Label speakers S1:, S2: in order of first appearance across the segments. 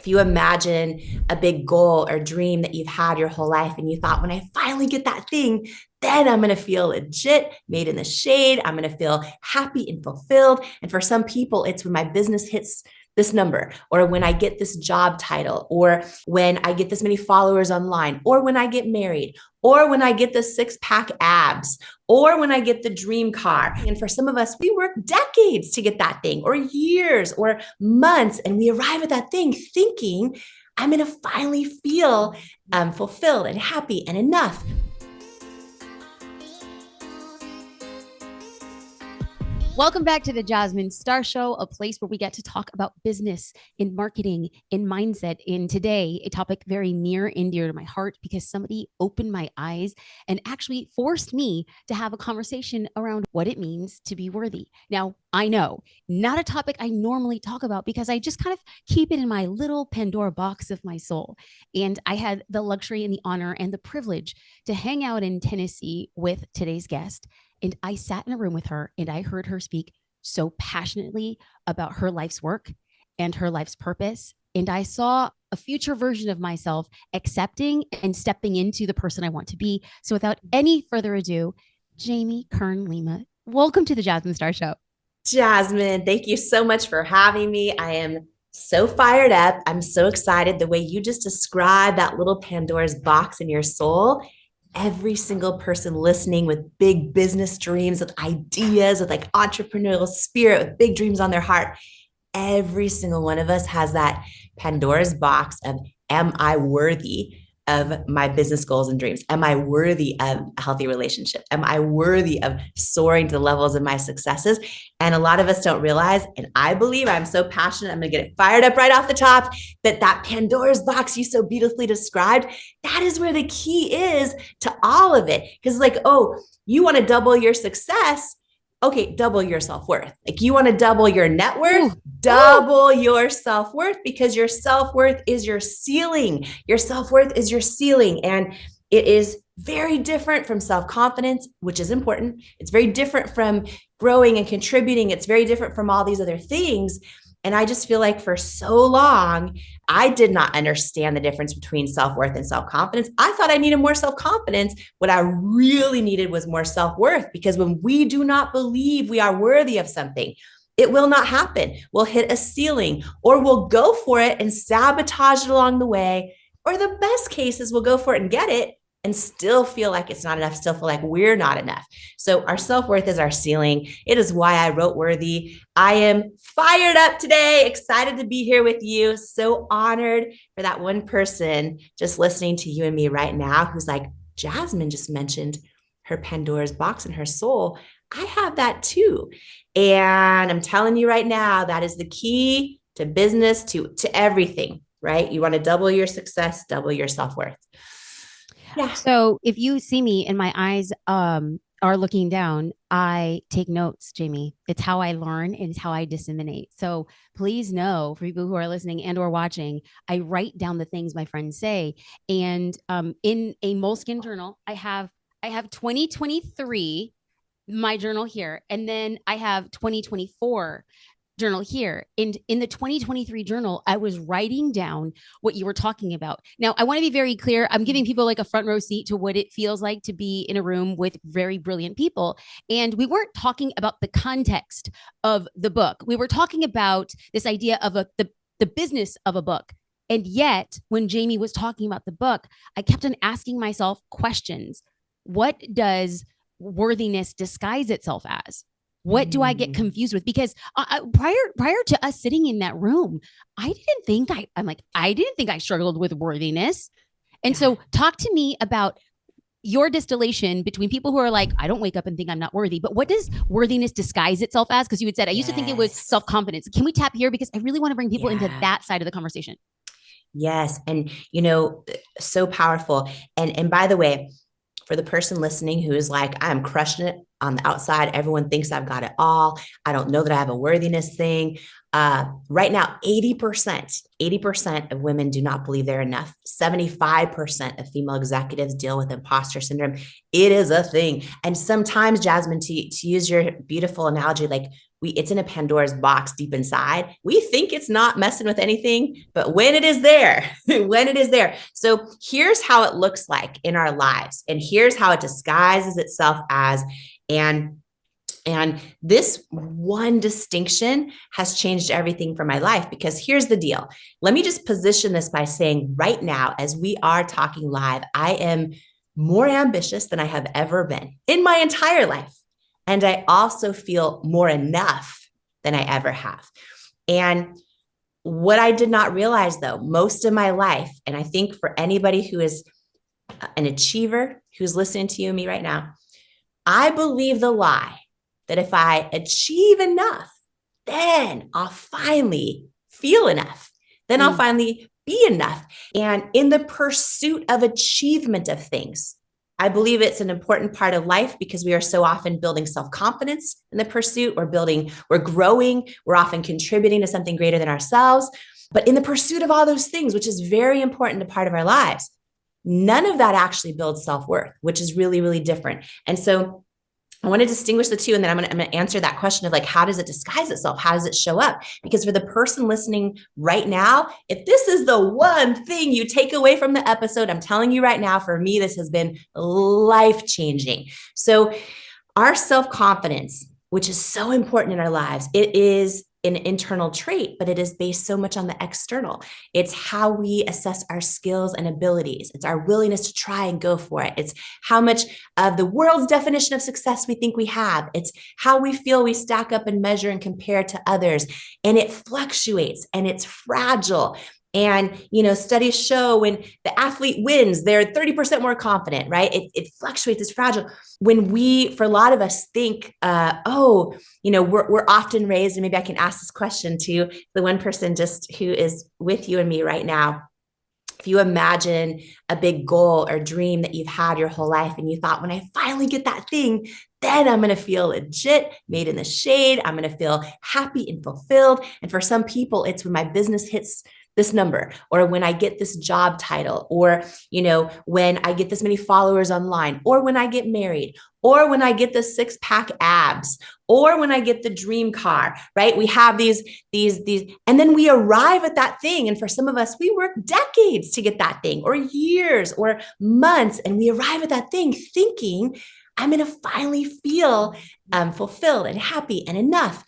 S1: If you imagine a big goal or dream that you've had your whole life and you thought, when I finally get that thing, then I'm going to feel legit, made in the shade. I'm going to feel happy and fulfilled. And for some people, it's when my business hits this number, or when I get this job title, or when I get this many followers online, or when I get married, or when I get the 6-pack abs, or when I get the dream car. And for some of us, we work decades to get that thing, or years, or months, and we arrive at that thing thinking, I'm going to finally feel fulfilled and happy and enough.
S2: Welcome back to the Jasmine Star Show, a place where we get to talk about business, in marketing, in mindset. In today, a topic very near and dear to my heart because somebody opened my eyes and actually forced me to have a conversation around what it means to be worthy. Now, I know, not a topic I normally talk about because I just kind of keep it in my little Pandora box of my soul. And I had the luxury and the honor and the privilege to hang out in Tennessee with today's guest. And I sat in a room with her and I heard her speak so passionately about her life's work and her life's purpose. And I saw a future version of myself accepting and stepping into the person I want to be. So without any further ado, Jamie Kern Lima, welcome to the Jasmine Star Show.
S1: Jasmine, thank you so much for having me. I am so fired up. I'm so excited. The way you just described that little Pandora's box in your soul. Every single person listening with big business dreams, with ideas, with like entrepreneurial spirit, with big dreams on their heart. Every single one of us has that Pandora's box of, am I worthy of my business goals and dreams? Am I worthy of a healthy relationship? Am I worthy of soaring to the levels of my successes? And a lot of us don't realize, and I believe, I'm so passionate, I'm going to get it fired up right off the top, that Pandora's box you so beautifully described, that is where the key is to all of it. Because like, oh, you want to double your success. Okay, double your self-worth. Like you want to double your net worth, double your self-worth, because your self-worth is your ceiling. Your self-worth is your ceiling. And it is very different from self-confidence, which is important. It's very different from growing and contributing. It's very different from all these other things. And I just feel like for so long, I did not understand the difference between self-worth and self-confidence. I thought I needed more self-confidence. What I really needed was more self-worth, because when we do not believe we are worthy of something, it will not happen. We'll hit a ceiling, or we'll go for it and sabotage it along the way. Or the best case is we'll go for it and get it and still feel like it's not enough, still feel like we're not enough. So our self-worth is our ceiling. It is why I wrote Worthy. I am fired up today, excited to be here with you. So honored for that one person just listening to you and me right now who's like, Jasmine just mentioned her Pandora's box in her soul. I have that too. And I'm telling you right now, that is the key to business, to everything, right? You want to double your success, double your self-worth.
S2: Yeah. So if you see me and my eyes are looking down, I take notes, Jamie. It's how I learn and it's how I disseminate. So please know, for people who are listening and or watching, I write down the things my friends say. And in a Moleskine journal, I have 2023, my journal here, and then I have 2024 journal here. And in the 2023 journal, I was writing down what you were talking about. Now, I want to be very clear. I'm giving people like a front row seat to what it feels like to be in a room with very brilliant people. And we weren't talking about the context of the book. We were talking about this idea of the business of a book. And yet, when Jamie was talking about the book, I kept on asking myself questions. What does worthiness disguise itself as? What do I get confused with? Because prior to us sitting in that room, I didn't think I struggled with worthiness. And so talk to me about your distillation between people who are like, I don't wake up and think I'm not worthy, but what does worthiness disguise itself as? Because you had said, I used to think it was self-confidence. Can we tap here? Because I really want to bring people into that side of the conversation.
S1: Yes. And, so powerful. And by the way, for the person listening who is like, I'm crushing it on the outside, everyone thinks I've got it all. I don't know that I have a worthiness thing. Right now, 80% of women do not believe they're enough. 75% of female executives deal with imposter syndrome. It is a thing. And sometimes, Jasmine, to use your beautiful analogy, like it's in a Pandora's box deep inside. We think it's not messing with anything, but when it is there, when it is there. So here's how it looks like in our lives, and here's how it disguises itself as. And this one distinction has changed everything for my life, because here's the deal. Let me just position this by saying right now, as we are talking live, I am more ambitious than I have ever been in my entire life. And I also feel more enough than I ever have. And what I did not realize, though, most of my life, and I think for anybody who is an achiever who's listening to you and me right now, I believe the lie that if I achieve enough, then I'll finally feel enough. Then I'll finally be enough. And in the pursuit of achievement of things, I believe it's an important part of life, because we are so often building self-confidence in the pursuit. We're growing, we're often contributing to something greater than ourselves. But in the pursuit of all those things, which is very important a part of our lives, none of that actually builds self-worth, which is really, really different. And so I want to distinguish the two, and then I'm going to answer that question of like, how does it disguise itself? How does it show up? Because for the person listening right now, if this is the one thing you take away from the episode, I'm telling you right now, for me, this has been life-changing. So our self-confidence, which is so important in our lives, it is an internal trait, but it is based so much on the external. It's how we assess our skills and abilities. It's our willingness to try and go for it. It's how much of the world's definition of success we think we have. It's how we feel we stack up and measure and compare to others. And it fluctuates and it's fragile. And, studies show when the athlete wins, they're 30% more confident, right? It fluctuates, it's fragile. When for a lot of us think, we're often raised, and maybe I can ask this question to the one person just who is with you and me right now. If you imagine a big goal or dream that you've had your whole life, and you thought, when I finally get that thing, then I'm going to feel legit, made in the shade. I'm going to feel happy and fulfilled. And for some people, it's when my business hits this number, or when I get this job title, or, when I get this many followers online, or when I get married, or when I get the 6-pack abs, or when I get the dream car, right? We have these, and then we arrive at that thing. And for some of us, we work decades to get that thing, or years or months. And we arrive at that thing thinking, I'm going to finally feel fulfilled and happy and enough.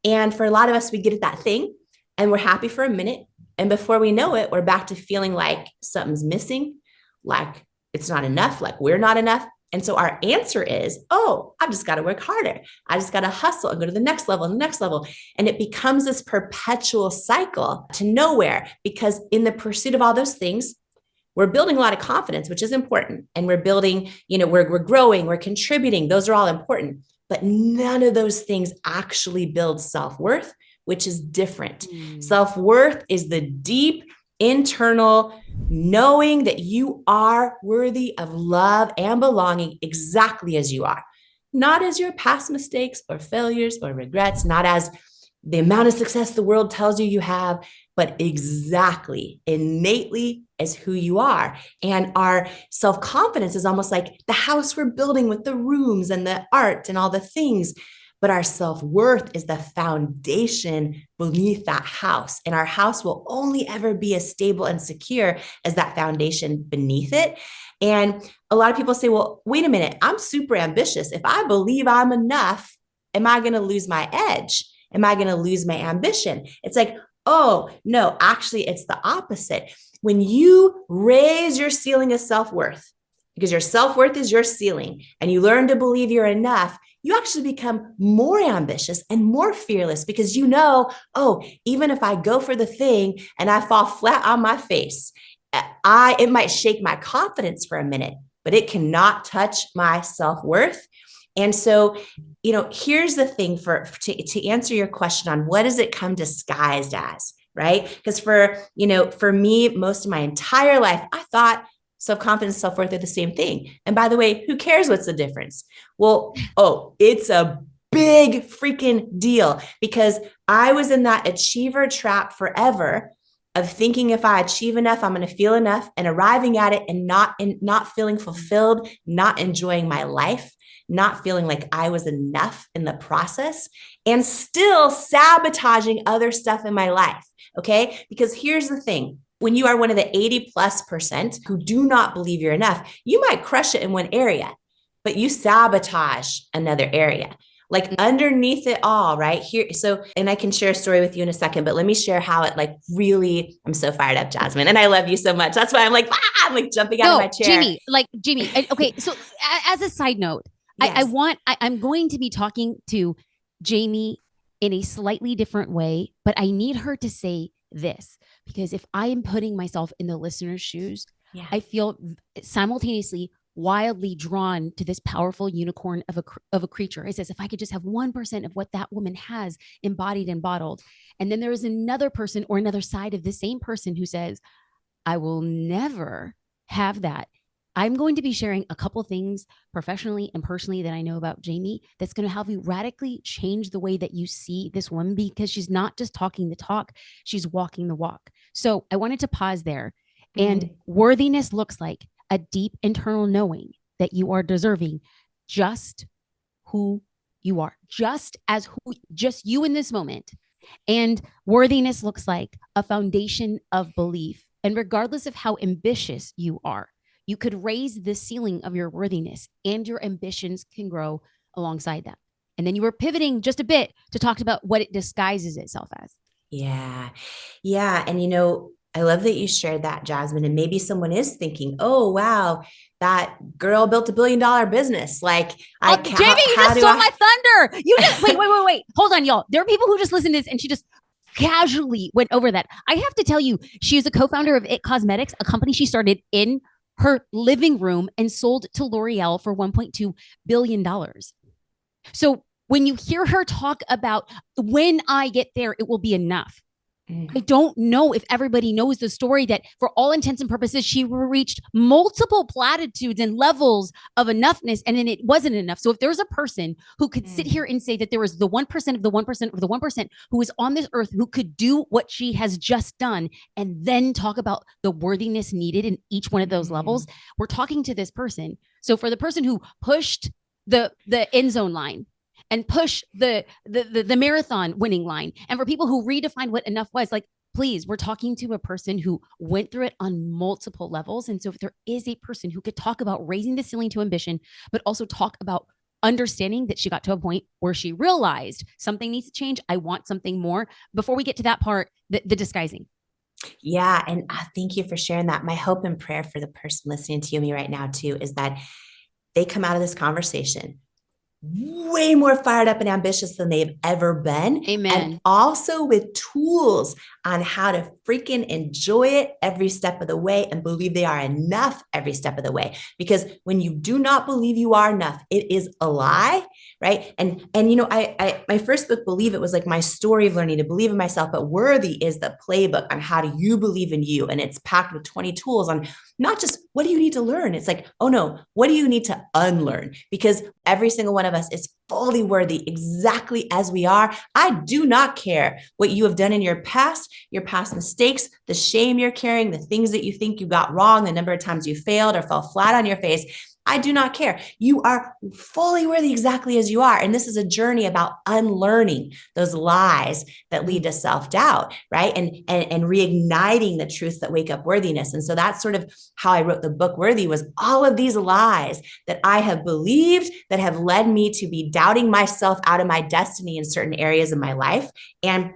S1: And for a lot of us, we get at that thing and we're happy for a minute. And before we know it, we're back to feeling like something's missing, like it's not enough, like we're not enough. And so our answer is, I've just got to work harder. I just got to hustle and go to the next level and the next level. And it becomes this perpetual cycle to nowhere, because in the pursuit of all those things, we're building a lot of confidence, which is important. And we're building, we're growing, we're contributing. Those are all important. But none of those things actually build self-worth, which is different. Self-worth is the deep internal knowing that you are worthy of love and belonging exactly as you are, not as your past mistakes or failures or regrets, not as the amount of success the world tells you have, but exactly, innately as who you are. And our self-confidence is almost like the house we're building with the rooms and the art and all the things. But our self-worth is the foundation beneath that house. And our house will only ever be as stable and secure as that foundation beneath it. And a lot of people say, well, wait a minute, I'm super ambitious. If I believe I'm enough, am I going to lose my edge? Am I going to lose my ambition? It's like, oh, no, actually, it's the opposite. When you raise your ceiling of self-worth, because your self-worth is your ceiling, and you learn to believe you're enough, you actually become more ambitious and more fearless, because even if I go for the thing and I fall flat on my face, it might shake my confidence for a minute, but it cannot touch my self-worth. And so, here's the thing to answer your question on what does it come disguised as, right? Because for me, most of my entire life, I thought self-confidence, self-worth are the same thing. And by the way, who cares what's the difference? Well, it's a big freaking deal because I was in that achiever trap forever of thinking if I achieve enough, I'm going to feel enough and arriving at it and not feeling fulfilled, not enjoying my life, not feeling like I was enough in the process and still sabotaging other stuff in my life. Okay. Because here's the thing. When you are one of the 80+% who do not believe you're enough, you might crush it in one area, but you sabotage another area like underneath it all, right here. So, and I can share a story with you in a second, but let me share how it like really, I'm so fired up, Jasmine. And I love you so much. That's why I'm like, I'm like jumping out of my chair.
S2: Jamie. Okay. So as a side note,
S1: Yes.
S2: I'm going to be talking to Jamie in a slightly different way, but I need her to say this because if I am putting myself in the listener's shoes,
S1: Yeah.
S2: I feel simultaneously wildly drawn to this powerful unicorn of a creature. It says, if I could just have 1% of what that woman has embodied and bottled. And then there is another person or another side of the same person who says, I will never have that. I'm going to be sharing a couple things professionally and personally that I know about Jamie that's going to help you radically change the way that you see this woman because she's not just talking the talk, she's walking the walk. So I wanted to pause there. And worthiness looks like a deep internal knowing that you are deserving just who you are, just you in this moment. And worthiness looks like a foundation of belief. And regardless of how ambitious you are, you could raise the ceiling of your worthiness and your ambitions can grow alongside that. And then you were pivoting just a bit to talk about what it disguises itself as.
S1: Yeah. Yeah. And I love that you shared that, Jasmine. And maybe someone is thinking, oh, wow, that girl built $1 billion business. Like,
S2: Jamie, you just stole my thunder. You just wait. Hold on, y'all. There are people who just listen to this and she just casually went over that. I have to tell you, she is a co-founder of It Cosmetics, a company she started in her living room and sold to L'Oreal for $1.2 billion. So when you hear her talk about when I get there, it will be enough. I don't know if everybody knows the story that for all intents and purposes, she reached multiple platitudes and levels of enoughness, and then it wasn't enough. So if there's a person who could sit here and say that there was the 1% of the 1% of the 1% who is on this earth who could do what she has just done, and then talk about the worthiness needed in each one of those levels, we're talking to this person. So for the person who pushed the end zone line, and push the marathon winning line. And for people who redefine what enough was, like, please, we're talking to a person who went through it on multiple levels. And so if there is a person who could talk about raising the ceiling to ambition, but also talk about understanding that she got to a point where she realized something needs to change. I want something more. Before we get to that part, the disguising.
S1: Yeah. And thank you for sharing that. My hope and prayer for the person listening to me right now, too, is that they come out of this conversation way more fired up and ambitious than they've ever been.
S2: Amen.
S1: And also with tools on how to freaking enjoy it every step of the way and believe they are enough every step of the way. Because when you do not believe you are enough, it is a lie, right? And I my first book, Believe It, was like my story of learning to believe in myself, but Worthy is the playbook on how do you believe in you. And it's packed with 20 tools on not just what do you need to learn? It's like, oh no, what do you need to unlearn? Because every single one of us is fully worthy exactly as we are. I do not care what you have done in your past mistakes, the shame you're carrying, the things that you think you got wrong, the number of times you failed or fell flat on your face. I do not care. You are fully worthy exactly as you are. And this is a journey about unlearning those lies that lead to self-doubt, right? And reigniting the truths that wake up worthiness. And so that's sort of how I wrote the book Worthy, was all of these lies that I have believed that have led me to be doubting myself out of my destiny in certain areas of my life. And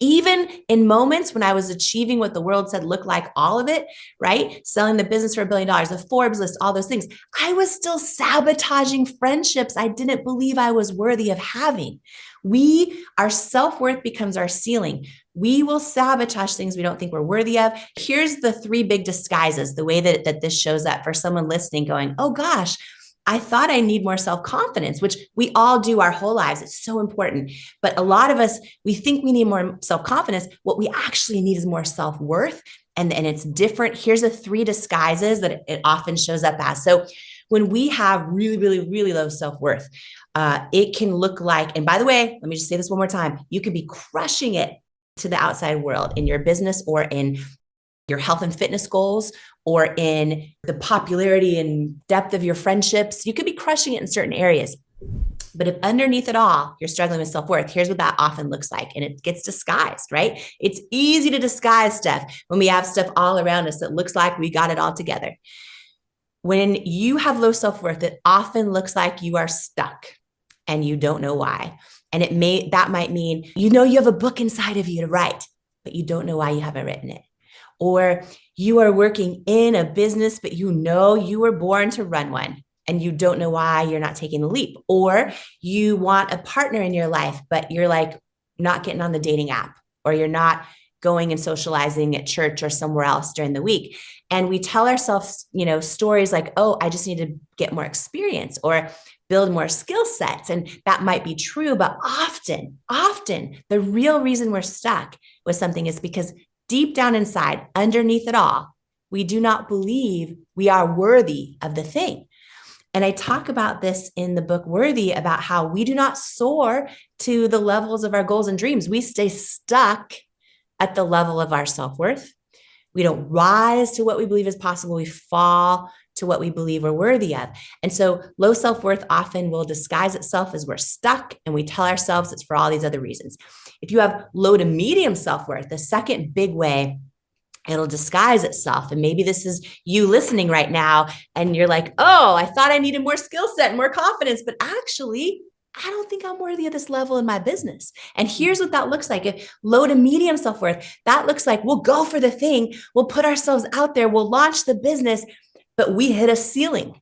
S1: even in moments when I was achieving what the world said looked like all of it, right? Selling the business for $1 billion, the Forbes list, all those things, I was still sabotaging friendships I didn't believe I was worthy of having. Our self-worth becomes our ceiling. We will sabotage things we don't think we're worthy of. Here's the 3 big disguises, the way that this shows up for someone listening going, oh gosh, I thought I need more self-confidence, which we all do our whole lives. It's so important. But a lot of us, we think we need more self-confidence. What we actually need is more self-worth. And it's different. Here's the 3 disguises that it often shows up as. So when we have really, really, really low self-worth, It can look like, and by the way, let me just say this one more time. You could be crushing it to the outside world in your business or in your health and fitness goals or in the popularity and depth of your friendships. You could be crushing it in certain areas. But if underneath it all, you're struggling with self-worth, here's what that often looks like. And it gets disguised, right? It's easy to disguise stuff when we have stuff all around us that looks like we got it all together. When you have low self-worth, it often looks like you are stuck and you don't know why. And that might mean, you have a book inside of you to write, but you don't know why you haven't written it. Or you are working in a business, but you were born to run one and you don't know why you're not taking the leap. Or you want a partner in your life, but you're like not getting on the dating app, or you're not going and socializing at church or somewhere else during the week. And we tell ourselves, stories like, oh, I just need to get more experience or build more skill sets. And that might be true, but often the real reason we're stuck with something is because deep down inside, underneath it all, we do not believe we are worthy of the thing. And I talk about this in the book Worthy, about how we do not soar to the levels of our goals and dreams. We stay stuck at the level of our self-worth. We don't rise to what we believe is possible. We fall to what we believe we're worthy of. And so low self-worth often will disguise itself as we're stuck, and we tell ourselves it's for all these other reasons. If you have low to medium self-worth, the second big way it'll disguise itself, and maybe this is you listening right now, and you're like, oh, I thought I needed more skill set and more confidence, but actually, I don't think I'm worthy of this level in my business. And here's what that looks like. If low to medium self-worth, that looks like we'll go for the thing, we'll put ourselves out there, we'll launch the business, but we hit a ceiling.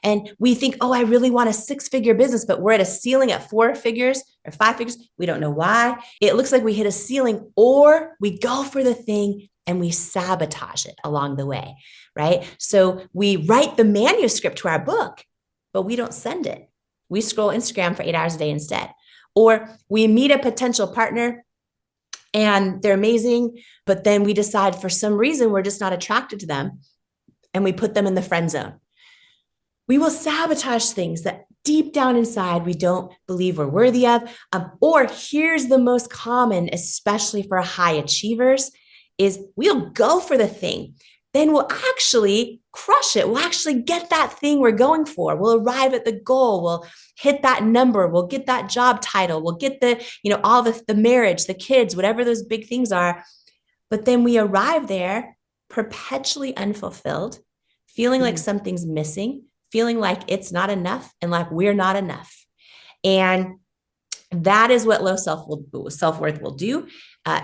S1: And we think, oh, I really want a 6-figure business, but we're at a ceiling at 4 figures or 5 figures. We don't know why. It looks like we hit a ceiling, or we go for the thing and we sabotage it along the way, right? So we write the manuscript to our book, but we don't send it. We scroll Instagram for 8 hours a day instead. Or we meet a potential partner and they're amazing, but then we decide for some reason we're just not attracted to them, and we put them in the friend zone. We will sabotage things that deep down inside we don't believe we're worthy of. Or here's the most common, especially for high achievers, is we'll go for the thing. Then we'll actually crush it. We'll actually get that thing we're going for. We'll arrive at the goal. We'll hit that number. We'll get that job title. We'll get all the marriage, the kids, whatever those big things are. But then we arrive there perpetually unfulfilled, feeling like something's missing, feeling like it's not enough and like we're not enough. And that is what low self-worth will do.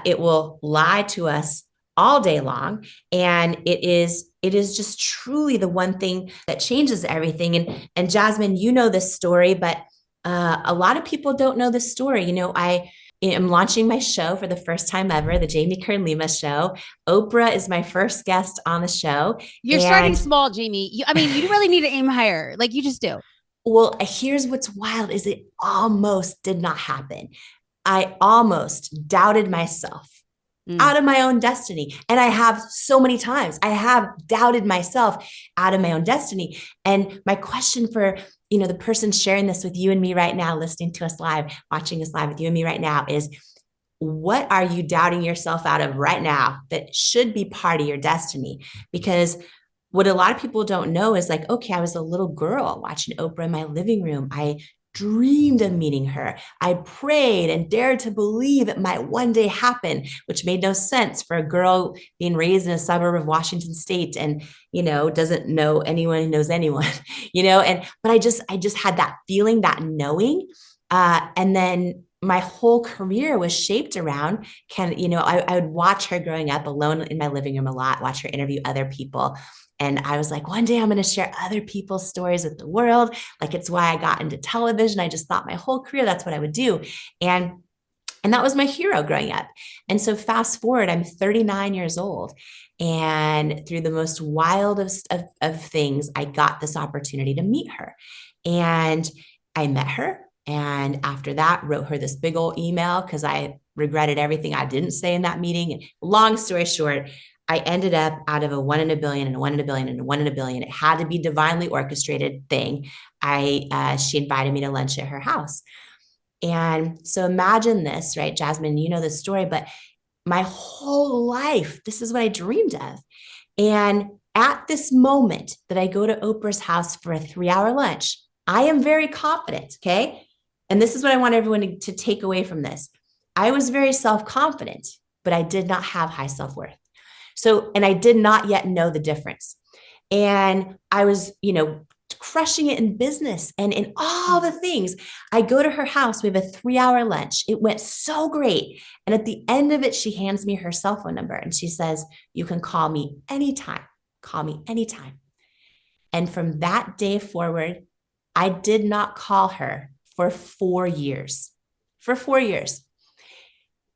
S1: It will lie to us all day long. And it is just truly the one thing that changes everything. And Jasmine, you know this story, but a lot of people don't know this story. I am launching my show for the first time ever, the Jamie Kern Lima show. Oprah is my first guest on the show.
S2: You're starting small, Jamie. You really need to aim higher. Like you just do.
S1: Well, here's what's wild is it almost did not happen. I almost doubted myself out of my own destiny. And I have so many times, I have doubted myself out of my own destiny. And my question for, the person sharing this with you and me right now, listening to us live, watching us live with you and me right now is, what are you doubting yourself out of right now that should be part of your destiny? Because what a lot of people don't know is like, okay, I was a little girl watching Oprah in my living room. I dreamed of meeting her. I prayed and dared to believe it might one day happen, which made no sense for a girl being raised in a suburb of Washington State and, doesn't know anyone who knows anyone, but I just had that feeling, that knowing. And then my whole career was shaped around, I would watch her growing up alone in my living room a lot, watch her interview other people. And I was like, one day I'm going to share other people's stories with the world. Like, it's why I got into television. I just thought my whole career, that's what I would do. And that was my hero growing up. And so fast forward, I'm 39 years old. And through the most wild of things, I got this opportunity to meet her. And I met her. And after that, wrote her this big old email because I regretted everything I didn't say in that meeting. And long story short, I ended up out of a 1 in a billion and a 1 in a billion and a 1 in a billion. It had to be divinely orchestrated thing. She invited me to lunch at her house. And so imagine this, right, Jasmine, you know this story, but my whole life, this is what I dreamed of. And at this moment that I go to Oprah's house for a 3 hour lunch, I am very confident. Okay. And this is what I want everyone to take away from this. I was very self confident, but I did not have high self worth. So, and I did not yet know the difference. And I was, crushing it in business and in all the things. I go to her house. We have a 3 hour lunch. It went so great. And at the end of it, she hands me her cell phone number and she says, "You can call me anytime. Call me anytime." And from that day forward, I did not call her for 4 years. For 4 years.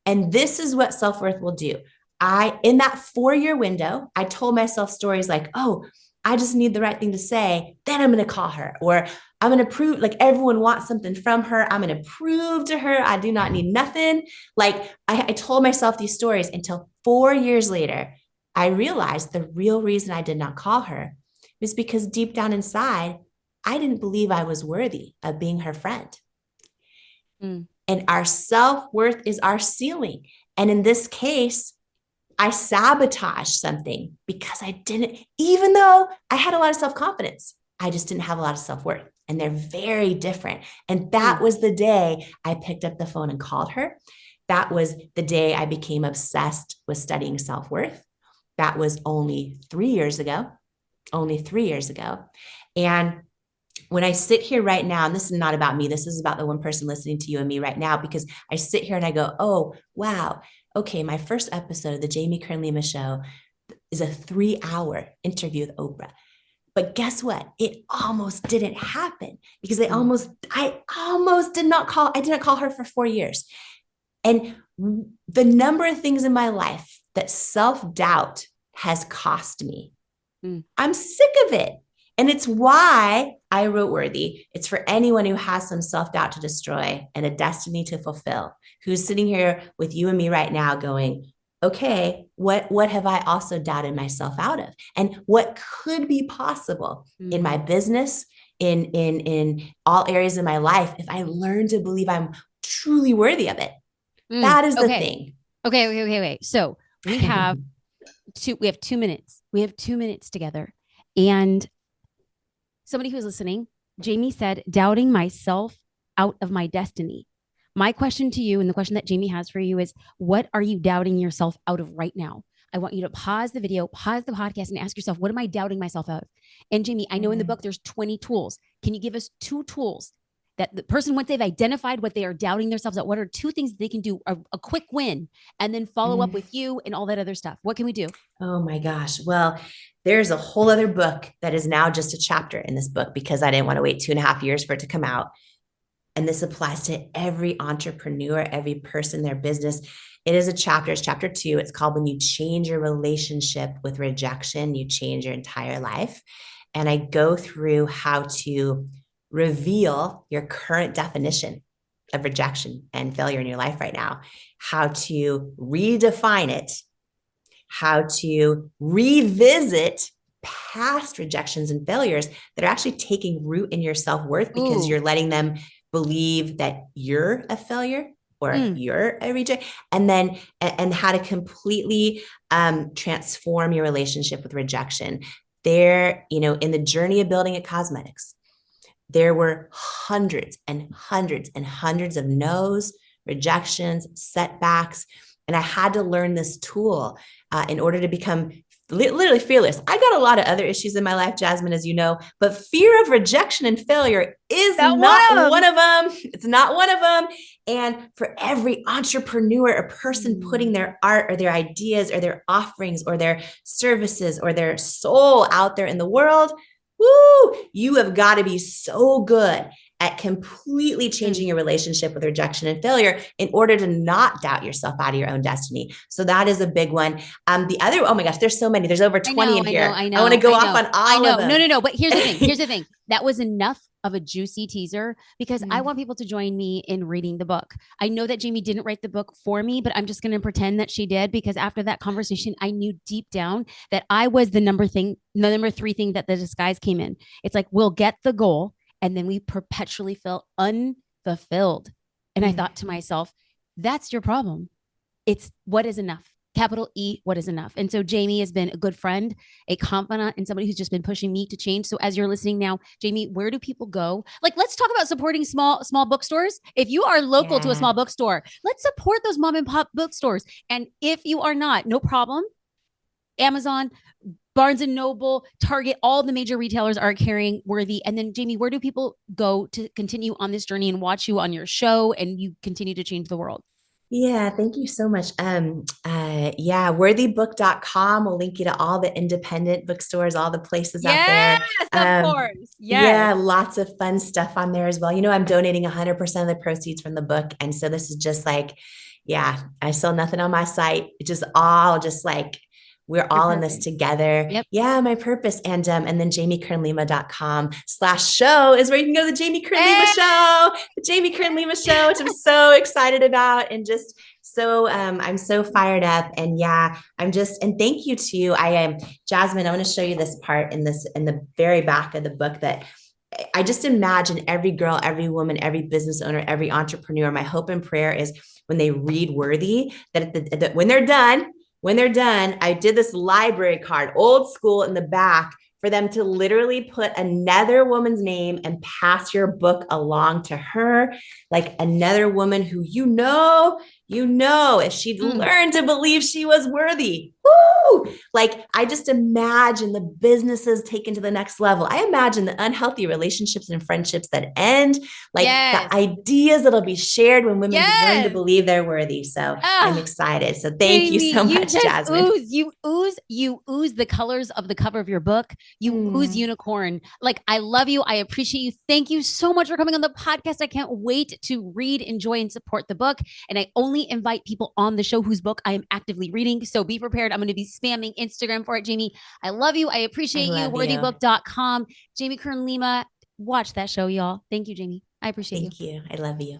S1: And this is what self-worth will do. In that 4 year window, I told myself stories like, oh, I just need the right thing to say. Then I'm going to call her, or I'm going to prove, like, everyone wants something from her. I'm going to prove to her I do not need nothing. Like I told myself these stories until 4 years later, I realized the real reason I did not call her was because deep down inside, I didn't believe I was worthy of being her friend. Mm. And our self-worth is our ceiling. And in this case, I sabotaged something because I didn't, even though I had a lot of self-confidence, I just didn't have a lot of self-worth. And they're very different. And that was the day I picked up the phone and called her. That was the day I became obsessed with studying self-worth. That was only 3 years ago, only 3 years ago. And when I sit here right now, and this is not about me, this is about the one person listening to you and me right now, because I sit here and I go, oh, wow. Okay, my first episode of the Jamie Kern Lima show is a 3 hour interview with Oprah. But guess what? It almost didn't happen because I almost I didn't call her for 4 years. And the number of things in my life that self-doubt has cost me, I'm sick of it. And it's why I wrote Worthy. It's for anyone who has some self-doubt to destroy and a destiny to fulfill, who's sitting here with you and me right now going, okay, what have I also doubted myself out of? And what could be possible in my business, in all areas of my life, if I learn to believe I'm truly worthy of it? That is the thing.
S2: Okay. So we have 2 minutes. We have 2 minutes together. And somebody who's listening, Jamie said, doubting myself out of my destiny. My question to you, and the question that Jamie has for you, is what are you doubting yourself out of right now? I want you to pause the video, pause the podcast, and ask yourself, what am I doubting myself out of? And Jamie, I know in the book there's 20 tools. Can you give us 2 tools that the person, once they've identified what they are doubting themselves out, what are 2 things they can do, a quick win, and then follow up with you and all that other stuff? What can we do?
S1: Oh my gosh. Well, there's a whole other book that is now just a chapter in this book because I didn't want to wait 2.5 years for it to come out. And this applies to every entrepreneur, every person, their business. It is a chapter, it's chapter 2. It's called When You Change Your Relationship with Rejection, You Change Your Entire Life. And I go through how to reveal your current definition of rejection and failure in your life right now, how to redefine it, how to revisit past rejections and failures that are actually taking root in your self-worth because you're letting them believe that you're a failure or you're a reject, and then and how to completely transform your relationship with rejection. There, in the journey of building a cosmetics, there were hundreds and hundreds and hundreds of no's, rejections, setbacks. And I had to learn this tool in order to become literally fearless. I got a lot of other issues in my life, Jasmine, as you know, but fear of rejection and failure is not one of them. It's not one of them. And for every entrepreneur, a person putting their art or their ideas or their offerings or their services or their soul out there in the world, you have got to be so good at completely changing your relationship with rejection and failure in order to not doubt yourself out of your own destiny. So that is a big one. The other, oh my gosh, there's so many. There's over 20 in here. I want to go off on all of them.
S2: No. But here's the thing. that was enough of a juicy teaser because I
S1: Mm.
S2: want people to join me in reading the book. I know that Jamie didn't write the book for me, but I'm just going to pretend that she did because after that conversation, I knew deep down that I was the number three thing that the disguise came in. It's like, we'll get the goal and then we perpetually feel unfulfilled. And I
S1: Mm.
S2: thought to myself, that's your problem. It's what is enough. Capital E, what is enough? And so Jamie has been a good friend, a confidant, and somebody who's just been pushing me to change. So as you're listening now, Jamie, where do people go? Like, let's talk about supporting small bookstores. If you are local to a
S1: Yeah.
S2: small bookstore, let's support those mom and pop bookstores. And if you are not, no problem. Amazon, Barnes and Noble, Target, all the major retailers are carrying Worthy. And then, Jamie, where do people go to continue on this journey and watch you on your show and you continue to change the world?
S1: Yeah, thank you so much. Yeah, worthybook.com will link you to all the independent bookstores, all the places out there.
S2: Yes, of
S1: Um,
S2: course. Yes.
S1: yeah, lots of fun stuff on there as well. You know, I'm donating 100% of the proceeds from the book. And so this is just like, yeah, I sell nothing on my site. It's just all just like, we're
S2: Your
S1: all in this
S2: purpose.
S1: together.
S2: Yep.
S1: Yeah, my purpose. And then jamiekernlima.com/show is where you can go to the Jamie Kern Lima
S2: Hey!
S1: show, the Jamie Kern Lima show, which I'm so excited about. And just so I'm so fired up. And yeah, and thank you to I am Jasmine. I want to show you this part in the very back of the book that I just imagine every girl, every woman, every business owner, every entrepreneur. My hope and prayer is when they read Worthy, that when they're done, I did this library card, old school in the back, for them to literally put another woman's name and pass your book along to her, like another woman who if she'd
S2: Mm.
S1: learned to believe she was worthy. Woo! Like, I just imagine the businesses taken to the next level. I imagine the unhealthy relationships and friendships that end, like the
S2: Yes.
S1: ideas that'll be shared when women learn to
S2: Yes.
S1: believe they're worthy. So I'm
S2: Ah,
S1: excited. So thank you
S2: Jamie,
S1: so
S2: you
S1: much,
S2: just
S1: Jasmine.
S2: ooze. You ooze the colors of the cover of your book. You ooze
S1: Mm,
S2: unicorn. Like, I love you. I appreciate you. Thank you so much for coming on the podcast. I can't wait to read, enjoy, and support the book. And I only invite people on the show whose book I am actively reading. So be prepared. I'm going to be spamming Instagram for it, Jamie. I love you. I
S1: I
S2: appreciate you.
S1: love you.
S2: Worthybook.com. Jamie Kern Lima. Watch that show, y'all. Thank you, Jamie. I appreciate you.
S1: Thank you. I love you.